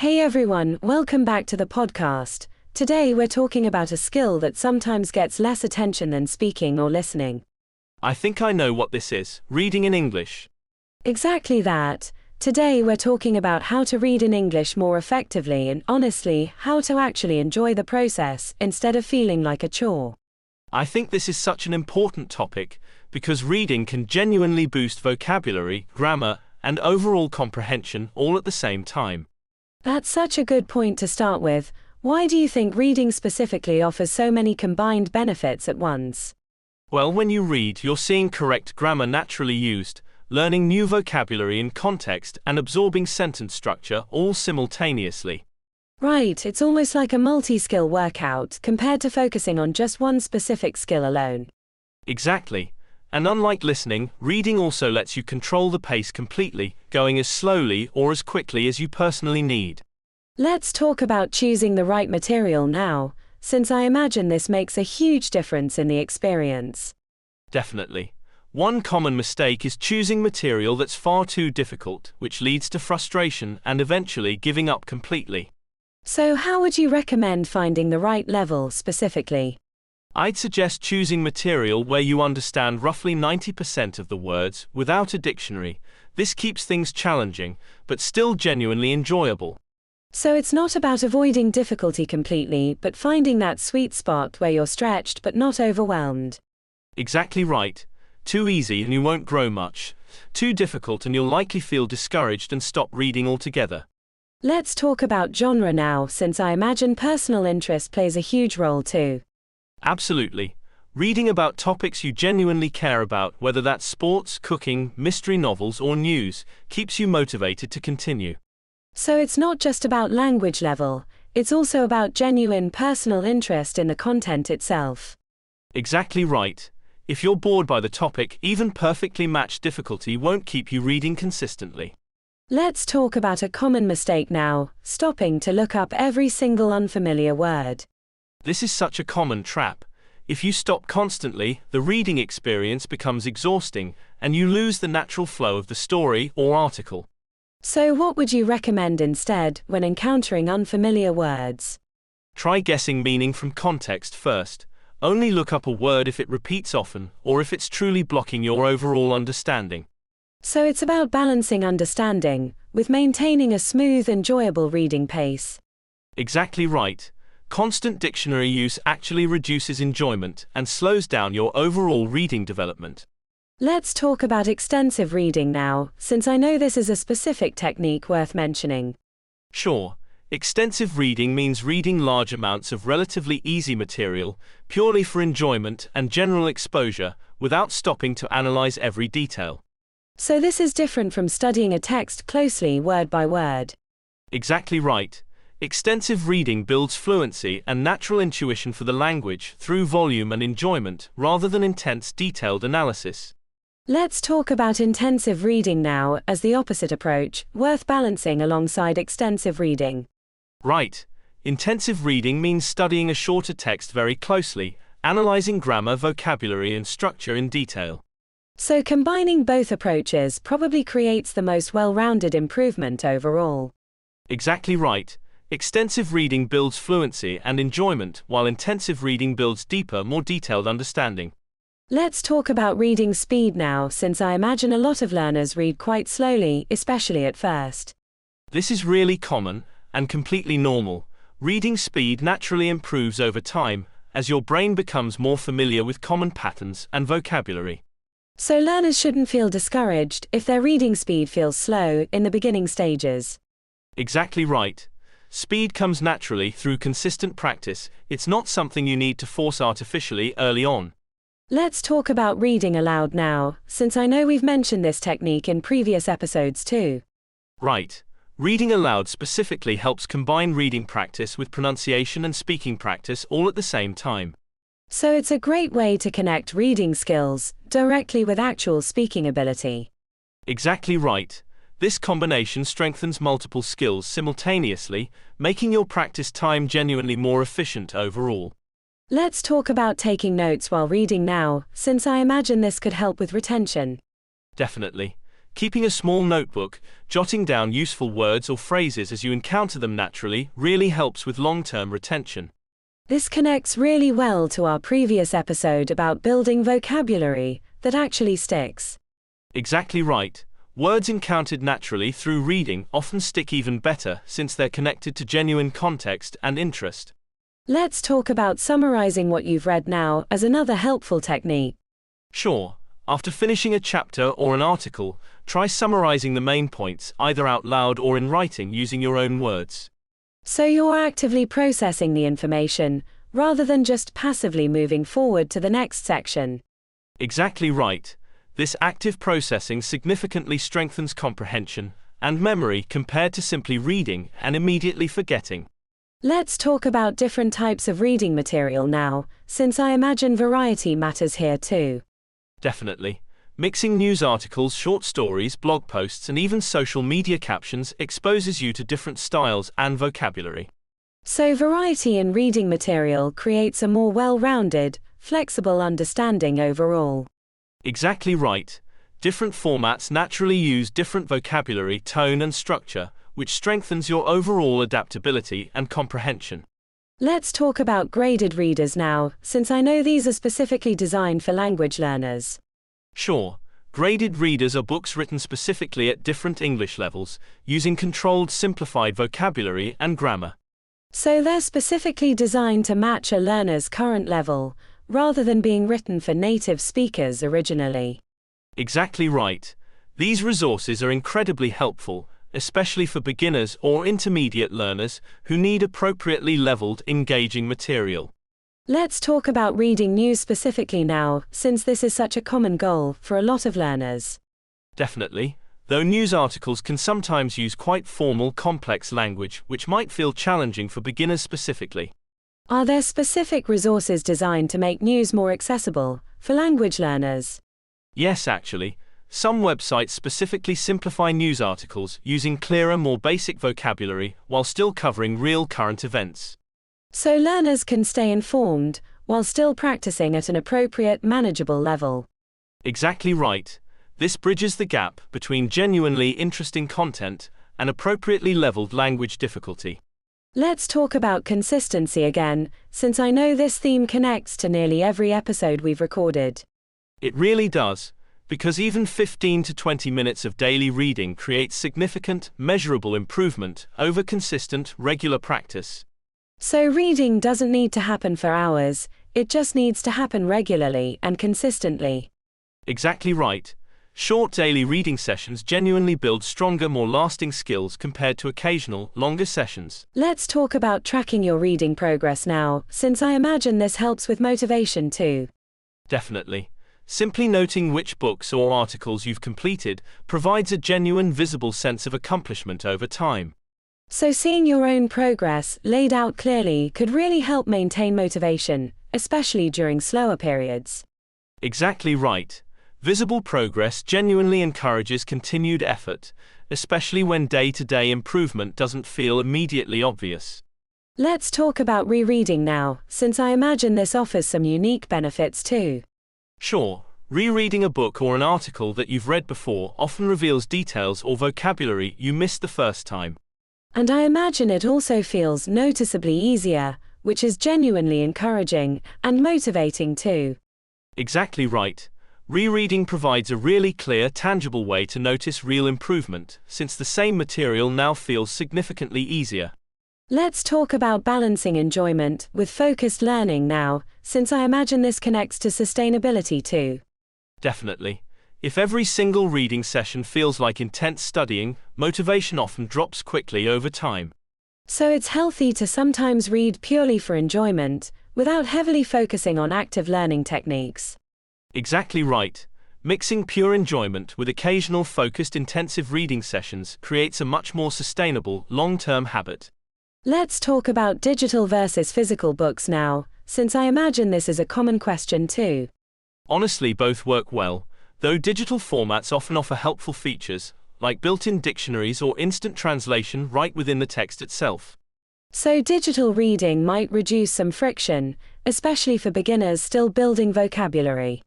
Hey everyone, welcome back to the podcast. Today we're talking about a skill that sometimes gets less attention than speaking or listening. I think I know what this is, reading in English. Exactly that. Today we're talking about how to read in English more effectively and honestly, how to actually enjoy the process instead of feeling like a chore. I think this is such an important topic because reading can genuinely boost vocabulary, grammar, and overall comprehension all at the same time. That's such a good point to start with. Why do you think reading specifically offers so many combined benefits at once? Well, when you read, you're seeing correct grammar naturally used, learning new vocabulary in context, and absorbing sentence structure all simultaneously. Right, it's almost like a multi-skill workout compared to focusing on just one specific skill alone. Exactly. And unlike listening, reading also lets you control the pace completely, going as slowly or as quickly as you personally need. Let's talk about choosing the right material now, since I imagine this makes a huge difference in the experience. Definitely. One common mistake is choosing material that's far too difficult, which leads to frustration and eventually giving up completely. So how would you recommend finding the right level specifically? I'd suggest choosing material where you understand roughly 90% of the words without a dictionary. This keeps things challenging, but still genuinely enjoyable. So it's not about avoiding difficulty completely, but finding that sweet spot where you're stretched but not overwhelmed. Exactly right. Too easy and you won't grow much. Too difficult and you'll likely feel discouraged and stop reading altogether. Let's talk about genre now, since I imagine personal interest plays a huge role too. Absolutely. Reading about topics you genuinely care about, whether that's sports, cooking, mystery novels, or news, keeps you motivated to continue. So it's not just about language level, it's also about genuine personal interest in the content itself. Exactly right. If you're bored by the topic, even perfectly matched difficulty won't keep you reading consistently. Let's talk about a common mistake now, stopping to look up every single unfamiliar word. This is such a common trap. If you stop constantly, the reading experience becomes exhausting, and you lose the natural flow of the story or article. So what would you recommend instead when encountering unfamiliar words? Try guessing meaning from context first. Only look up a word if it repeats often, or if it's truly blocking your overall understanding. So it's about balancing understanding, with maintaining a smooth, enjoyable reading pace. Exactly right. Constant dictionary use actually reduces enjoyment and slows down your overall reading development. Let's talk about extensive reading now, since I know this is a specific technique worth mentioning. Sure, extensive reading means reading large amounts of relatively easy material, purely for enjoyment and general exposure, without stopping to analyze every detail. So this is different from studying a text closely word by word. Exactly right. Extensive reading builds fluency and natural intuition for the language through volume and enjoyment, rather than intense detailed analysis. Let's talk about intensive reading now as the opposite approach, worth balancing alongside extensive reading. Right. Intensive reading means studying a shorter text very closely, analyzing grammar, vocabulary, and structure in detail. So combining both approaches probably creates the most well-rounded improvement overall. Exactly right. Extensive reading builds fluency and enjoyment, while intensive reading builds deeper, more detailed understanding. Let's talk about reading speed now, since I imagine a lot of learners read quite slowly, especially at first. This is really common and completely normal. Reading speed naturally improves over time as your brain becomes more familiar with common patterns and vocabulary. So learners shouldn't feel discouraged if their reading speed feels slow in the beginning stages. Exactly right. Speed comes naturally through consistent practice. It's not something you need to force artificially early on. Let's talk about reading aloud now, since I know we've mentioned this technique in previous episodes too. Right. Reading aloud specifically helps combine reading practice with pronunciation and speaking practice all at the same time. So it's a great way to connect reading skills directly with actual speaking ability. Exactly right. This combination strengthens multiple skills simultaneously, making your practice time genuinely more efficient overall. Let's talk about taking notes while reading now, since I imagine this could help with retention. Definitely. Keeping a small notebook, jotting down useful words or phrases as you encounter them naturally really helps with long-term retention. This connects really well to our previous episode about building vocabulary that actually sticks. Exactly right. Words encountered naturally through reading often stick even better since they're connected to genuine context and interest. Let's talk about summarizing what you've read now as another helpful technique. Sure, after finishing a chapter or an article, try summarizing the main points either out loud or in writing using your own words. So you're actively processing the information, rather than just passively moving forward to the next section. Exactly right. This active processing significantly strengthens comprehension and memory compared to simply reading and immediately forgetting. Let's talk about different types of reading material now, since I imagine variety matters here too. Definitely. Mixing news articles, short stories, blog posts, and even social media captions exposes you to different styles and vocabulary. So variety in reading material creates a more well-rounded, flexible understanding overall. Exactly right. Different formats naturally use different vocabulary, tone, and structure, which strengthens your overall adaptability and comprehension. Let's talk about graded readers now, since I know these are specifically designed for language learners. Sure, graded readers are books written specifically at different English levels, using controlled, simplified vocabulary and grammar. So they're specifically designed to match a learner's current level, rather than being written for native speakers originally. Exactly right. These resources are incredibly helpful, especially for beginners or intermediate learners who need appropriately leveled, engaging material. Let's talk about reading news specifically now, since this is such a common goal for a lot of learners. Definitely, though news articles can sometimes use quite formal, complex language, which might feel challenging for beginners specifically. Are there specific resources designed to make news more accessible for language learners? Yes, actually. Some websites specifically simplify news articles using clearer, more basic vocabulary while still covering real current events. So learners can stay informed while still practicing at an appropriate, manageable level. Exactly right. This bridges the gap between genuinely interesting content and appropriately leveled language difficulty. Let's talk about consistency again, since I know this theme connects to nearly every episode we've recorded. It really does, because even 15 to 20 minutes of daily reading creates significant, measurable improvement over consistent, regular practice. So reading doesn't need to happen for hours, it just needs to happen regularly and consistently. Exactly right. Short daily reading sessions genuinely build stronger, more lasting skills compared to occasional, longer sessions. Let's talk about tracking your reading progress now, since I imagine this helps with motivation too. Definitely. Simply noting which books or articles you've completed provides a genuine, visible sense of accomplishment over time. So seeing your own progress laid out clearly could really help maintain motivation, especially during slower periods. Exactly right. Visible progress genuinely encourages continued effort, especially when day-to-day improvement doesn't feel immediately obvious. Let's talk about rereading now, since I imagine this offers some unique benefits too. Sure, rereading a book or an article that you've read before often reveals details or vocabulary you missed the first time. And I imagine it also feels noticeably easier, which is genuinely encouraging and motivating too. Exactly right. Rereading provides a really clear, tangible way to notice real improvement, since the same material now feels significantly easier. Let's talk about balancing enjoyment with focused learning now, since I imagine this connects to sustainability too. Definitely. If every single reading session feels like intense studying, motivation often drops quickly over time. So it's healthy to sometimes read purely for enjoyment, without heavily focusing on active learning techniques. Exactly right. Mixing pure enjoyment with occasional focused intensive reading sessions creates a much more sustainable, long-term habit. Let's talk about digital versus physical books now, since I imagine this is a common question too. Honestly, both work well, though digital formats often offer helpful features, like built-in dictionaries or instant translation right within the text itself. So digital reading might reduce some friction, especially for beginners still building vocabulary.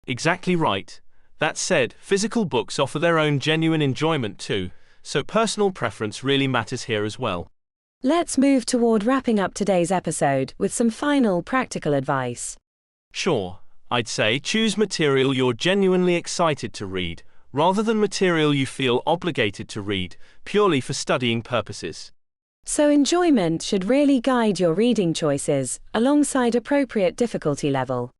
Exactly right. That said, physical books offer their own genuine enjoyment too, so personal preference really matters here as well. Let's move toward wrapping up today's episode with some final practical advice. Sure, I'd say choose material you're genuinely excited to read, rather than material you feel obligated to read, purely for studying purposes. So enjoyment should really guide your reading choices, alongside appropriate difficulty level.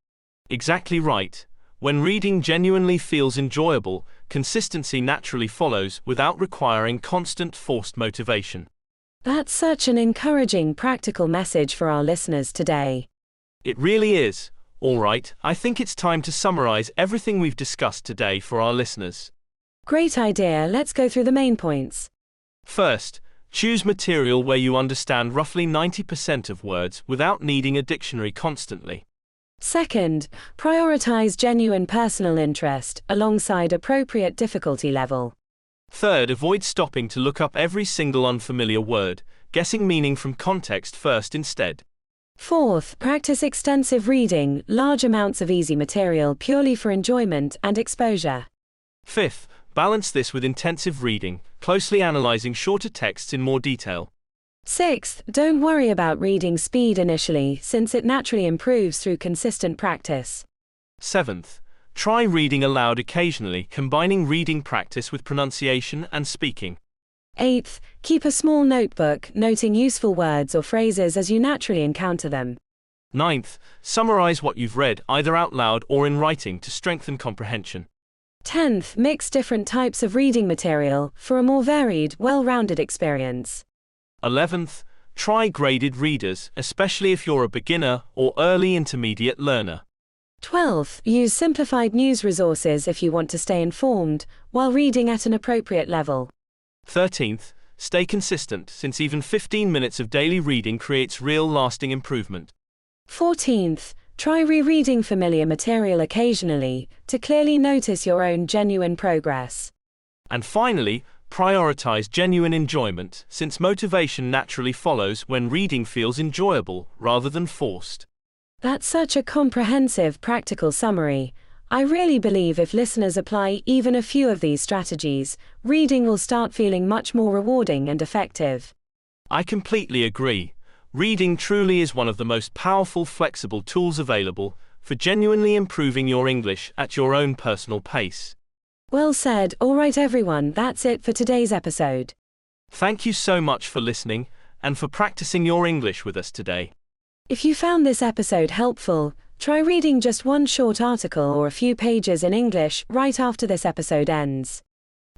Exactly right. When reading genuinely feels enjoyable, consistency naturally follows without requiring constant forced motivation. That's such an encouraging practical message for our listeners today. It really is. All right, I think it's time to summarize everything we've discussed today for our listeners. Great idea, let's go through the main points. First, choose material where you understand roughly 90% of words without needing a dictionary constantly. Second, prioritize genuine personal interest, alongside appropriate difficulty level. Third, avoid stopping to look up every single unfamiliar word, guessing meaning from context first instead. Fourth, practice extensive reading, large amounts of easy material purely for enjoyment and exposure. Fifth, balance this with intensive reading, closely analyzing shorter texts in more detail. Sixth, don't worry about reading speed initially, since it naturally improves through consistent practice. Seventh, try reading aloud occasionally, combining reading practice with pronunciation and speaking. Eighth, keep a small notebook, noting useful words or phrases as you naturally encounter them. Ninth, summarize what you've read, either out loud or in writing, to strengthen comprehension. 10th, mix different types of reading material for a more varied, well-rounded experience. 11th, try graded readers, especially if you're a beginner or early intermediate learner. 12th, use simplified news resources if you want to stay informed, while reading at an appropriate level. 13th, stay consistent, since even 15 minutes of daily reading creates real lasting improvement. 14th, try rereading familiar material occasionally, to clearly notice your own genuine progress. And finally, prioritize genuine enjoyment, since motivation naturally follows when reading feels enjoyable rather than forced. That's such a comprehensive, practical summary. I really believe if listeners apply even a few of these strategies, reading will start feeling much more rewarding and effective. I completely agree. Reading truly is one of the most powerful, flexible tools available for genuinely improving your English at your own personal pace. Well said. All right, everyone, that's it for today's episode. Thank you so much for listening and for practicing your English with us today. If you found this episode helpful, try reading just one short article or a few pages in English right after this episode ends.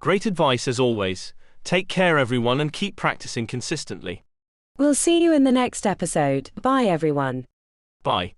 Great advice as always. Take care, everyone, and keep practicing consistently. We'll see you in the next episode. Bye, everyone. Bye.